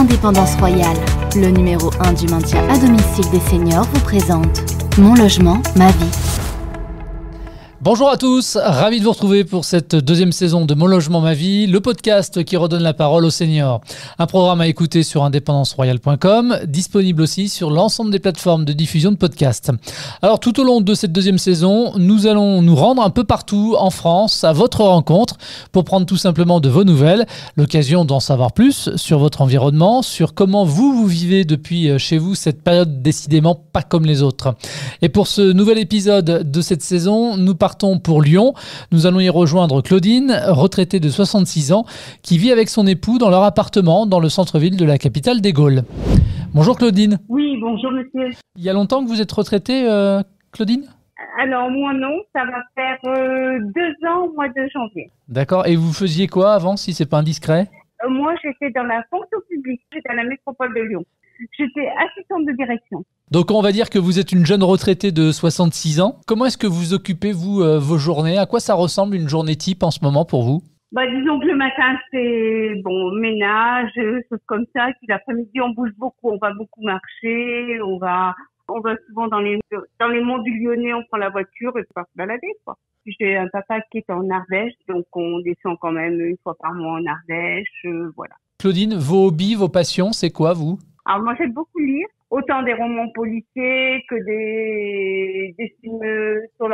Indépendance Royale, le numéro 1 du maintien à domicile des seniors, vous présente Mon logement, ma vie. Bonjour à tous, ravi de vous retrouver pour cette deuxième saison de Mon logement, ma vie, le podcast qui redonne la parole aux seniors. Un programme à écouter sur indépendanceroyale.com, disponible aussi sur l'ensemble des plateformes de diffusion de podcasts. Alors tout au long de cette deuxième saison, nous allons nous rendre un peu partout en France à votre rencontre pour prendre tout simplement de vos nouvelles, l'occasion d'en savoir plus sur votre environnement, sur comment vous vivez depuis chez vous cette période décidément pas comme les autres. Et pour ce nouvel épisode de cette saison, nous partons pour Lyon. Nous allons y rejoindre Claudine, retraitée de 66 ans, qui vit avec son époux dans leur appartement dans le centre-ville de la capitale des Gaules. Bonjour Claudine. Oui, bonjour monsieur. Il y a longtemps que vous êtes retraitée, Claudine ? Alors moi non, ça va faire 2 ans au mois de janvier. D'accord. Et vous faisiez quoi avant, si c'est pas indiscret ? Moi j'étais dans la fonction publique, j'étais à la métropole de Lyon. J'étais assistante de direction. Donc on va dire que vous êtes une jeune retraitée de 66 ans. Comment est-ce que vous occupez, vous, vos journées ? À quoi ça ressemble une journée type en ce moment pour vous ? Disons que le matin c'est ménage, choses comme ça. Puis l'après-midi on bouge beaucoup, on va beaucoup marcher, on va souvent dans les monts du Lyonnais, on prend la voiture et on part se balader quoi. J'ai un papa qui est en Ardèche, donc on descend quand même une fois par mois en Ardèche, voilà. Claudine, vos hobbies, vos passions, c'est quoi vous ? Alors moi j'aime beaucoup lire, autant des romans policiers que des films sur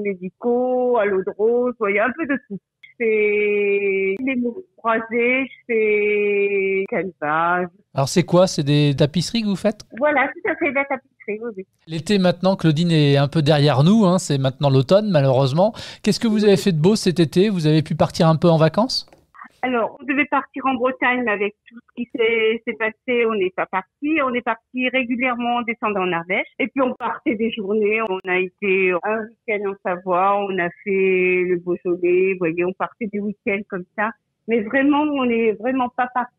médicaux, à l'eau de rose, il y a un peu de tout. Je fais des mots croisés, je fais canevas. Alors c'est quoi ? C'est des tapisseries que vous faites ? Voilà, tout à fait, de la tapisserie, oui. L'été maintenant, Claudine, est un peu derrière nous, hein, c'est maintenant l'automne malheureusement. Qu'est-ce que vous avez fait de beau cet été ? Vous avez pu partir un peu en vacances ? Alors, on devait partir en Bretagne, mais avec tout ce qui s'est passé, on n'est pas parti. On est parti régulièrement en descendant en Ardèche. Et puis, on partait des journées. On a été un week-end en Savoie. On a fait le Beaujolais. Vous voyez, on partait des week-ends comme ça. Mais vraiment, on n'est vraiment pas parti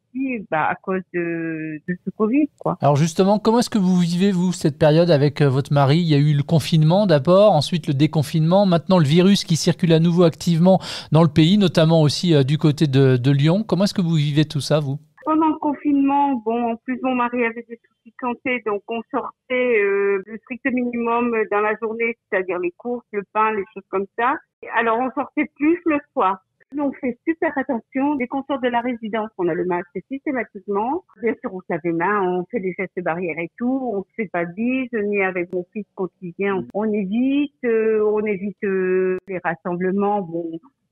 à cause de ce Covid, quoi. Alors justement, comment est-ce que vous vivez, vous, cette période avec votre mari ? Il y a eu le confinement d'abord, ensuite le déconfinement, maintenant le virus qui circule à nouveau activement dans le pays, notamment aussi du côté de Lyon. Comment est-ce que vous vivez tout ça, vous ? Pendant le confinement, en plus mon mari avait des soucis de santé, donc on sortait le strict minimum dans la journée, c'est-à-dire les courses, le pain, les choses comme ça. Alors on sortait plus le soir. On fait super attention. Dès qu'on sort de la résidence, on a le masque systématiquement. Bien sûr, on se lave les mains, on fait des gestes barrières et tout. On ne fait pas de bise, ni avec mon fils quand il vient. On évite les rassemblements.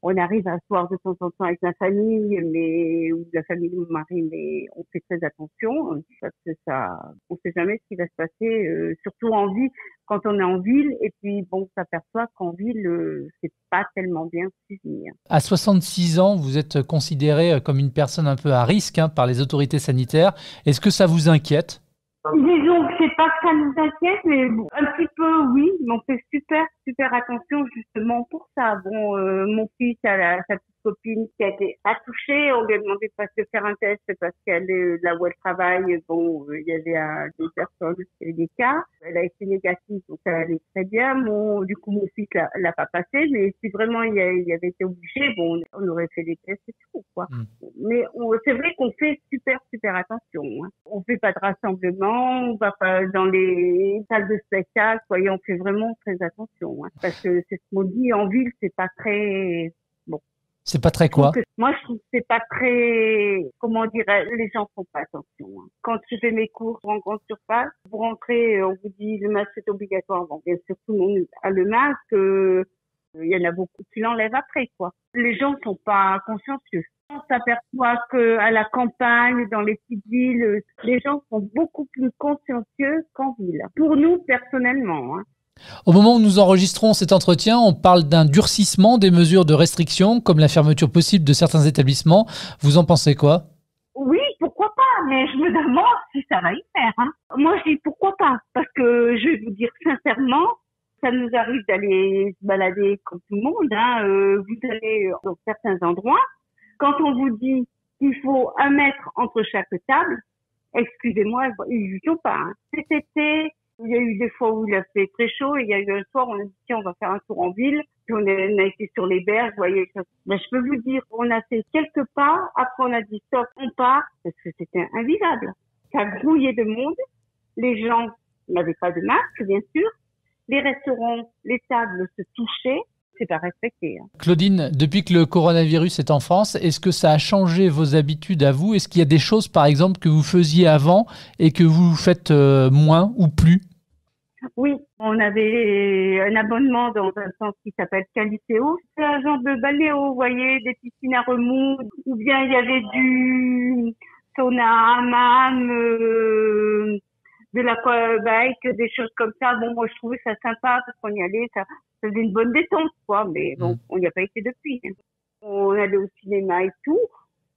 On arrive à se voir de temps en temps avec la famille, ou la famille de mon mari, mais on fait très attention parce que on sait jamais ce qui va se passer, surtout en ville, quand on est en ville. Et puis, on s'aperçoit qu'en ville, c'est pas tellement bien suivi. À 66 ans, vous êtes considérée comme une personne un peu à risque par les autorités sanitaires. Est-ce que ça vous inquiète ? Disons que c'est pas que ça nous inquiète, mais un petit peu oui, mais on fait super attention justement pour ça. Mon fils a sa petite copine qui a été touchée, on lui a demandé de pas se faire un test parce qu'elle est là où elle travaille, il y avait des personnes, il y avait des cas, elle a été négative, donc ça allait très bien. Du coup mon fils l'a pas passé, mais si vraiment il avait été obligé, on aurait fait des tests et tout quoi. Mais c'est vrai qu'on fait super attention. On fait pas de rassemblement, on va pas dans les salles de spectacle, on fait vraiment très attention. Parce que c'est ce qu'on dit en ville, c'est pas très bon. C'est pas très quoi ? Moi, je trouve que c'est pas très, comment dirais, les gens font pas attention. Quand je fais mes courses en grande surface, vous rentrez, on vous dit le masque est obligatoire. Bien sûr, tout le monde a le masque. Il y en a beaucoup qui l'enlèvent après, quoi. Les gens sont pas consciencieux. On s'aperçoit qu'à la campagne, dans les petites villes, les gens sont beaucoup plus consciencieux qu'en ville. Pour nous, personnellement, Au moment où nous enregistrons cet entretien, on parle d'un durcissement des mesures de restriction, comme la fermeture possible de certains établissements. Vous en pensez quoi ? Oui, pourquoi pas, mais je me demande si ça va y faire. Moi, je dis pourquoi pas, parce que je vais vous dire sincèrement, ça nous arrive d'aller se balader comme tout le monde. Vous allez dans certains endroits, quand on vous dit qu'il faut 1 mètre entre chaque table, excusez-moi, ils ne jouent pas. Cet été, il y a eu des fois où il a fait très chaud et il y a eu un soir, on a dit tiens, on va faire un tour en ville. Puis on a été sur les berges, vous voyez. Ben, je peux vous dire, on a fait quelques pas, après on a dit stop, on part, parce que c'était invivable. Ça grouillait de monde, les gens n'avaient pas de masque, bien sûr, les restaurants, les tables se touchaient, c'est pas respecté. Claudine, depuis que le coronavirus est en France, est-ce que ça a changé vos habitudes à vous? Est-ce qu'il y a des choses, par exemple, que vous faisiez avant et que vous faites moins ou plus? Oui, on avait un abonnement dans un centre qui s'appelle Caliceo. C'est un genre de balnéo, vous voyez, des piscines à remous, ou bien il y avait du sauna, hammam, de l'aquabike, des choses comme ça. Bon, moi, je trouvais ça sympa parce qu'on y allait, ça faisait une bonne détente, quoi. Mais bon, on n'y a pas été depuis. On allait au cinéma et tout.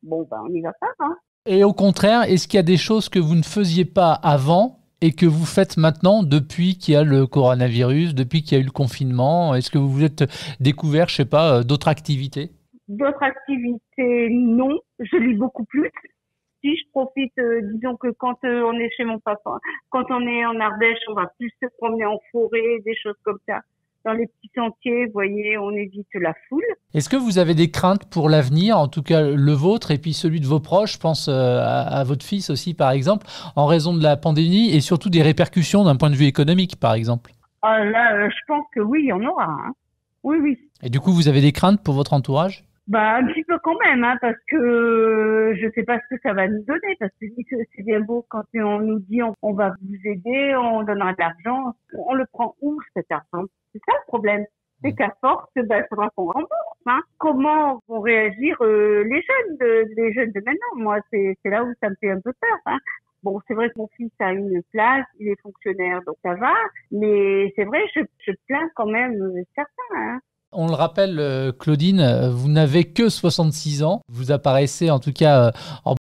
Bon, on n'y va pas, hein. Et au contraire, est-ce qu'il y a des choses que vous ne faisiez pas avant et que vous faites maintenant depuis qu'il y a le coronavirus, depuis qu'il y a eu le confinement? Est-ce que vous vous êtes découvert, je sais pas, d'autres activités? D'autres activités, non. Je lis beaucoup plus. Si je profite, disons que quand on est chez mon papa, quand on est en Ardèche, on va plus se promener en forêt, des choses comme ça. Dans les petits sentiers, vous voyez, on évite la foule. Est-ce que vous avez des craintes pour l'avenir, en tout cas le vôtre et puis celui de vos proches? Je pense à votre fils aussi, par exemple, en raison de la pandémie et surtout des répercussions d'un point de vue économique, par exemple. Ah, là, je pense que oui, il y en aura. Hein. Oui, oui. Et du coup, vous avez des craintes pour votre entourage? Bah, un petit peu quand même, hein, parce que je sais pas ce que ça va nous donner, parce que c'est bien beau quand on nous dit on va vous aider, on donnera de l'argent, on le prend où cet argent? C'est ça le problème. C'est qu'à force, il faudra qu'on rembourse. Hein. Comment vont réagir les jeunes de maintenant? Moi, c'est là où ça me fait un peu peur. Hein. Bon, c'est vrai que mon fils a une place, il est fonctionnaire, donc ça va. Mais c'est vrai, je plains quand même certains. Hein. On le rappelle, Claudine, vous n'avez que 66 ans. Vous apparaissez en tout cas en